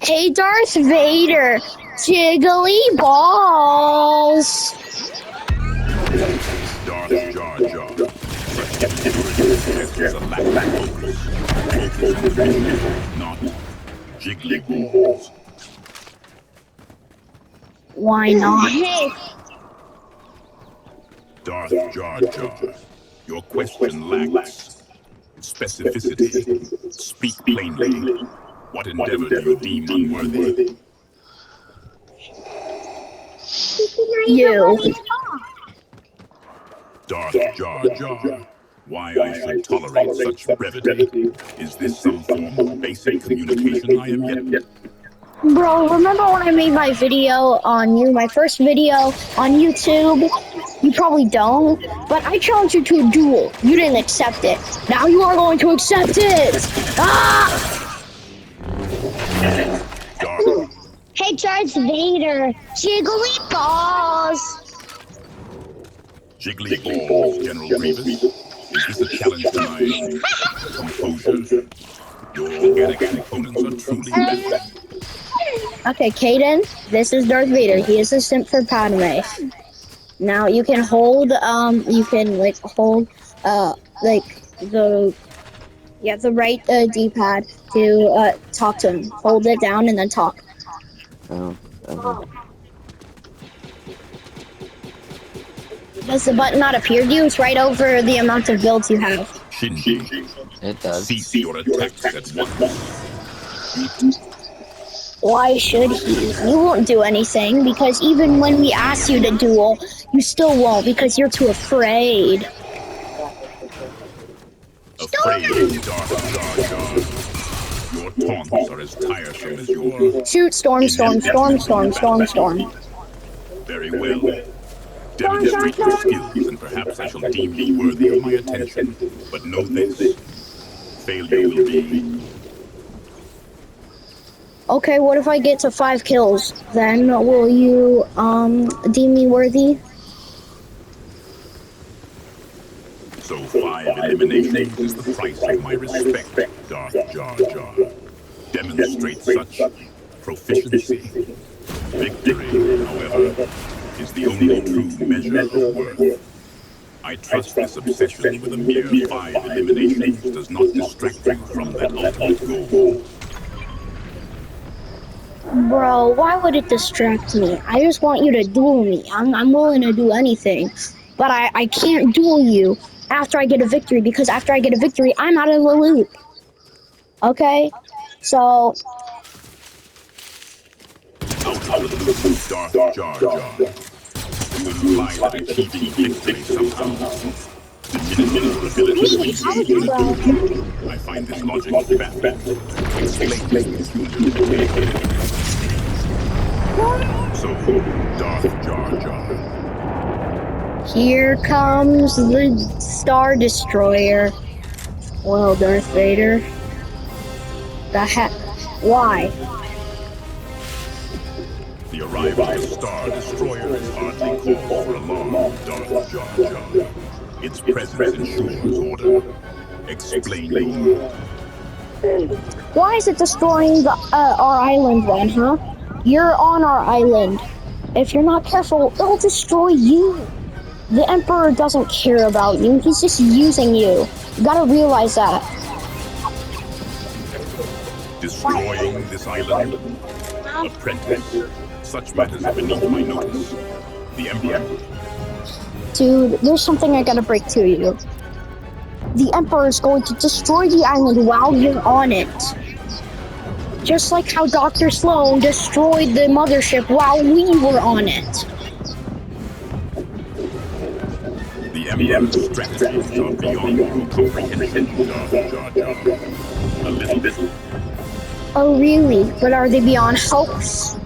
Hey, Darth Vader, jiggly balls. Darth Jar Jar. Such ignorance suggests a lack of focus. Focus on the mission, not jiggly balls. Why not? Darth Jar Jar, your question lacks specificity. Speak plainly. What endeavor do you deem unworthy? You. Darth Jar Jar, why I should tolerate such brevity? Is this some form of basic communication I am yet? Bro, remember when I made my video on you, my first video on YouTube? You probably don't, but I challenged you to a duel. You didn't accept it. Now you are going to accept it! Ah! Hey, Darth Vader, jiggly balls! Jiggly balls, General Grievous. Is this a challenge to my composure? Your organic components are truly bad. Okay, Kaden, this is Darth Vader. He is a simp for Padme. Now you can hold, hold, the right D-pad to talk to him. Hold it down and then talk. Oh, okay. Does the button not appear to you? It's right over the amount of builds you have. Shinji, It does. cease your attacks at once. Why should he? You won't do anything, because even when we ask you to duel, you still won't, because you're too afraid. Afraid, Darth Jar Jar. Your taunts are as tiresome as your... Shoot, storm, storm, storm, storm, storm, storm. Very well. Demonstrate your skills, and perhaps I shall deem you worthy of my attention. But know this, failure will be... Okay, what if I get to 5 kills? Then will you, deem me worthy? So 5 eliminations is the price of my respect, Darth Jar Jar. Demonstrate such proficiency. Victory, however, is the only true measure of worth. I trust this obsession with a mere 5 eliminations does not distract you from that ultimate goal. Bro, why would it distract me? I just want you to duel me. I'm willing to do anything. But I can't duel you after I get a victory, because after I get a victory, I'm out of the loop. Okay? So... Out of the loop, Darth Jar Jar. You imply that achieving victory somehow diminishes your ability to succeed. I find this logic baffling. Explain this. So, Darth Jar Jar. Here comes the Star Destroyer. Well, Darth Vader. The heck? Why? The arrival of the Star Destroyer is hardly cause for alarm, Darth Jar Jar. Its presence ensures order. Explain your... Why is it destroying our island then, huh? You're on our island. If you're not careful, it'll destroy you. The Emperor doesn't care about you. He's just using you. You gotta realize that. Destroying this island? Apprentice, such matters are beneath my notice. The Emperor... Dude, there's something I gotta break to you. The Emperor is going to destroy the island while you're on it. Just like how Dr. Sloan destroyed the mothership while we were on it. The Emperor's strategies are beyond your comprehension, Darth Jar Jar. A little bit. Oh really? But are they beyond hoax?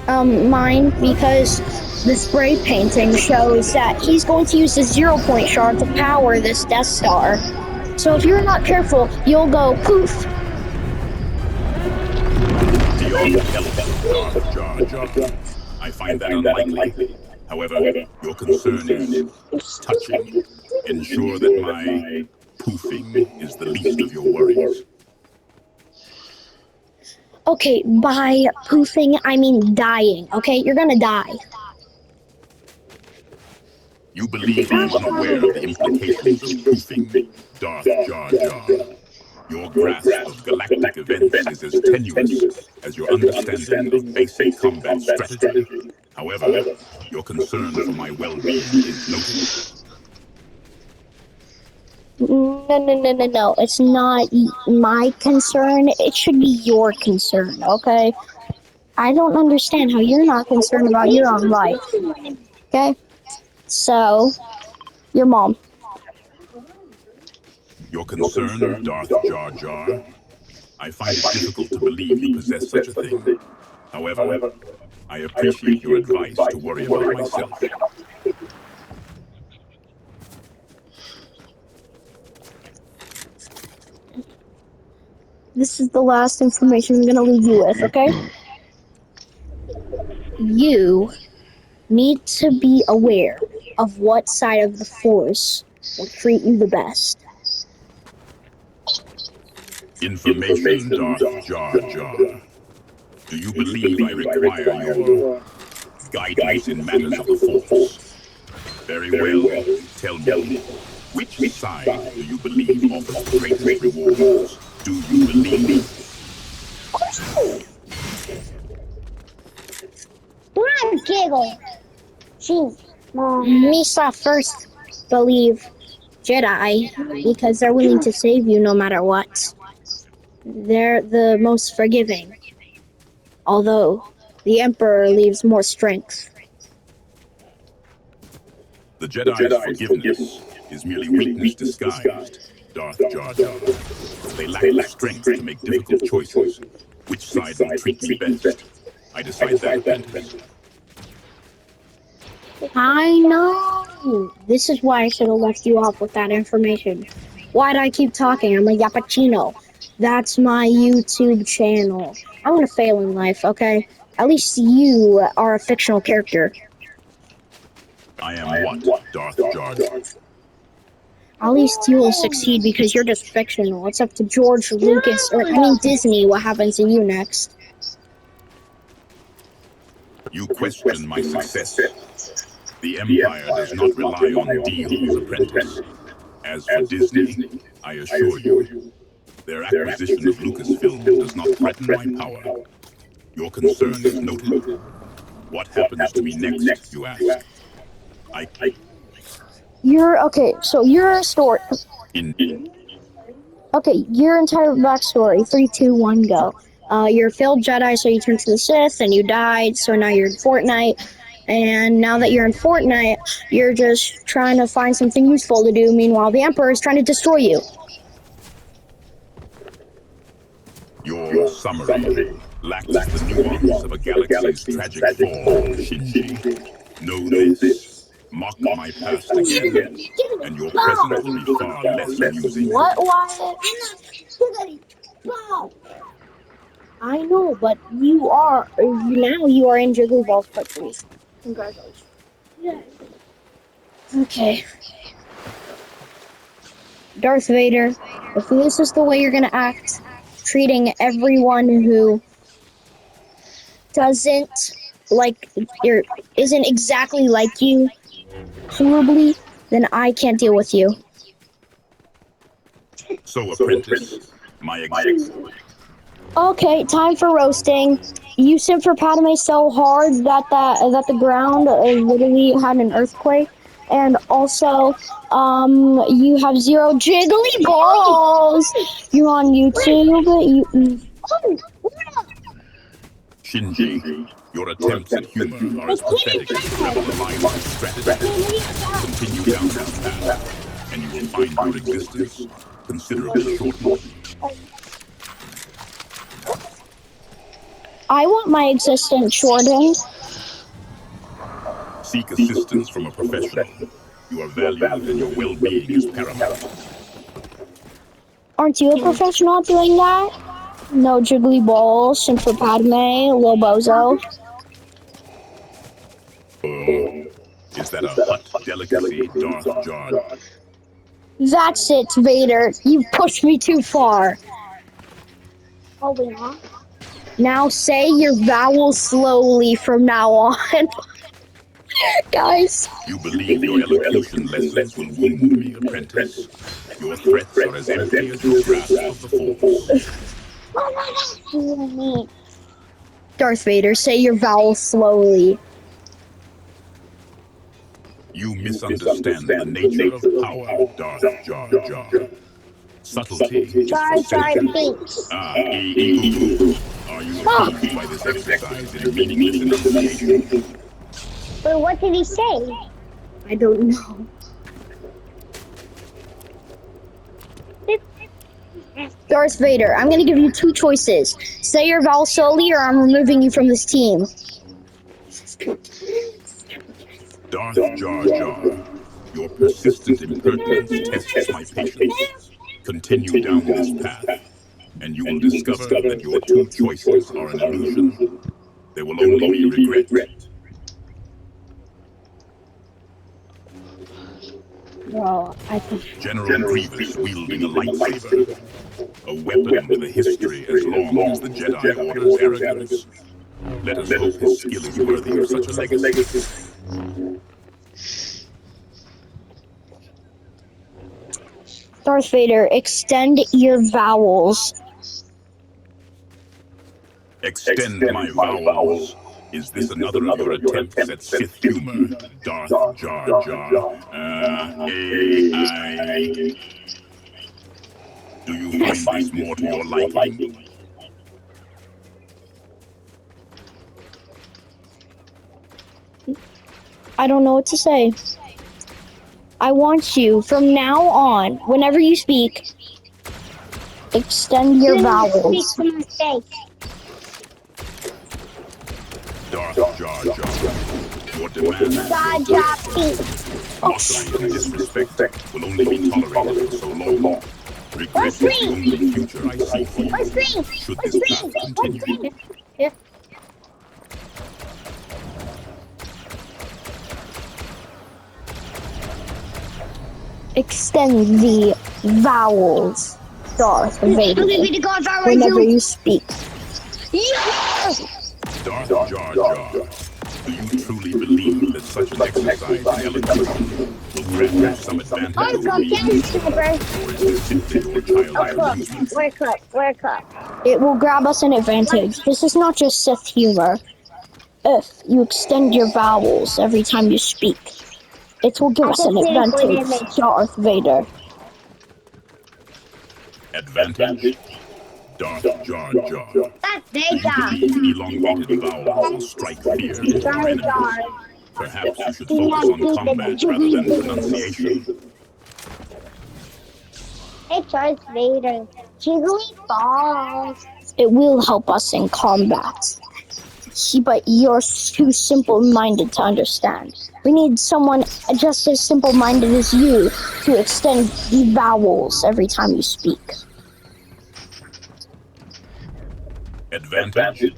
Mine, because the spray painting shows that he's going to use the 0-point shard to power this Death Star. So if you're not careful, you'll go poof. Darth Jar Jar. I find that unlikely. However, your concern is touching. Ensure that my poofing is the least of your worries. Okay, by poofing, I mean dying, okay? You're gonna die. You believe I am unaware of the implications of poofing, Darth Jar Jar. Your grasp of galactic events is as tenuous as your understanding of basic combat strategy. However, your concern for my well-being is noted. No. It's not my concern. It should be your concern, okay? I don't understand how you're not concerned about your own life, okay? So, your mom. Your concern, Darth Jar Jar? I find it difficult to believe you possess such a thing. However, I appreciate your advice to worry about myself. This is the last information I'm gonna leave you with, okay? You need to be aware of what side of the Force will treat you the best. Information, Darth Jar Jar. Do you believe I require your guidance in matters of the Force? Very well. Tell me, which side do you believe offers the greatest rewards? Do you believe? Do not giggle. Jeez. Misa first believe Jedi because they're willing to save you no matter what. They're the most forgiving, although the Emperor leaves more strength. The Jedi's forgiveness is merely weakness disguised, Darth Jar Jar. They lack the strength to make difficult choices. Which side will treat me best? I decide that, apprentice. I know! This is why I should have left you off with that information. Why'd I keep talking? I'm a Yappuccino. That's my YouTube channel. I'm gonna fail in life, okay? At least you are a fictional character. I am what, Darth Jar Jar? At least you will succeed because you're just fictional. It's up to George Lucas, or I mean Disney, what happens to you next. You question my success. The Empire does not rely on deals, apprentice. As for Disney, I assure you, their acquisition of Lucasfilm does not threaten my power. Your concern is noted. What happens to me next, you ask? So your story. In Okay, your entire backstory. 3, 2, 1, go. You're a failed Jedi, so you turned to the Sith, and you died, so now you're in Fortnite. And now that you're in Fortnite, you're just trying to find something useful to do. Meanwhile, the Emperor is trying to destroy you. your summary lacks the nuance of a galaxy's tragic fall, Shinji. Know this. Mock my past again, and your present will be far less amusing. What, Wyatt? I know, but you are now you are in Jiggly Balls Part 3. Congratulations. Okay. Darth Vader, if this is the way you're gonna act, treating everyone who doesn't like or isn't exactly like you horribly, then I can't deal with you. So, apprentice, my Okay, time for roasting. You sent for Padme so hard that the ground literally had an earthquake, and also you have 0 jiggly balls. You're on YouTube. Shinji, your attempts at humor are as pathetic as rebel alliance strategy. Continue down this path, and you will find your existence considerably shortened. I want my existence shortened. Seek assistance from a professional. You are valued and your well-being is paramount. Aren't you a professional at doing that? No jiggly balls, sent for Padme, Lil Bozo. Is that a hut delicacy, Darth Jar? That's it, Vader. You've pushed me too far. Oh, yeah. Now say your vowels slowly from now on. Guys. You believe your elocution lessons will wound me, apprentice. Your threats are as empty as your grasp of the force. Darth Vader, say your vowels slowly. You misunderstand the nature of power, Darth Jar Jar. Subtlety is for simpletons. Are you appeased by this exercise in meaningless enunciation? But what did he say? I don't know. Darth Vader, I'm gonna give you two choices. Say your vowels slowly or I'm removing you from this team. Darth Jar Jar, your persistent impertinence tests my patience. Continue down this path, and you will discover that your two choices are an illusion. There will only be regret. Well, I think General Grievous wielding a lightsaber, a weapon with a history as long as the Jedi Order's arrogance. Let us hope his skill is worthy of such a legacy. Darth Vader, extend your vowels. Extend my vowels. Is this another of your attempts at Sith humor, Darth Jar Jar? AI. Do you find this more to your liking? I don't know what to say. I want you, from now on, whenever you speak, extend your vowels. Speak to my face. Darth Jar Jar, your demands, Jar Jar Binks. mockery and disrespect will only be tolerated for so long. Regret is the only future I see for you, What's green? should What's this green? path What's continue. green? Yeah. Extend the vowels, Darth Vader, I'm gonna be the godfather whenever too. you speak. Yes! Darth Jar Jar, do you truly believe that such an exercise in elocution will grant you some advantage Work over up, me? Kenny Sniper. Or is this simply your childish Work up, amusement? work up, work up. It will grab us an advantage. This is not just Sith humor. If you extend your vowels every time you speak, it will give I us can an see it for an advantage, image. Darth Vader. Advantage? Darth Jar Jar. That's Do you Vega. believe elongated vowels will strike fear into your Jar enemies? Jar. Perhaps you should Do focus not on beat the combat rather Jiggly than Beans. pronunciation. Hey, Darth Vader. Jiggly balls. It will help us in combat. See, but you're too simple-minded to understand. We need someone just as simple-minded as you to extend the vowels every time you speak. Advantage?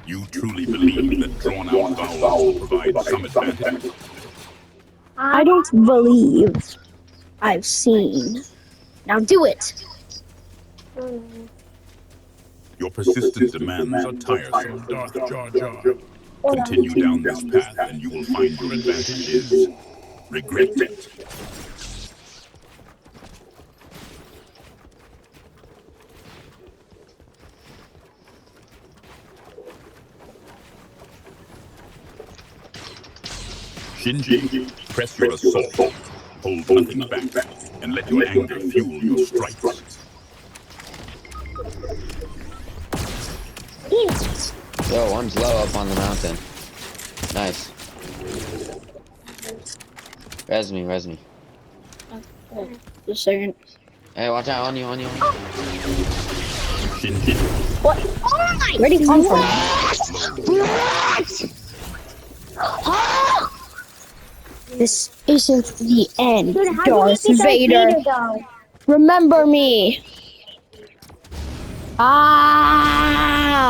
You truly believe that drawn-out vowels will provide some advantage? I don't believe. I've seen. Now do it. Your persistent demands are tiresome, Darth Jar Jar. Continue down this path and you will find your advantage is regret. Shinji, press your assault. Hold nothing back, and let your anger fuel your strikes. Yo, one's low up on the mountain. Nice. Res me, res me. Just a second. Hey, watch out, on you, on you. Shinji, What? Where'd he come from? This isn't the end, Dude, how Darth did you get Vader. Vader go? Remember me. Ah.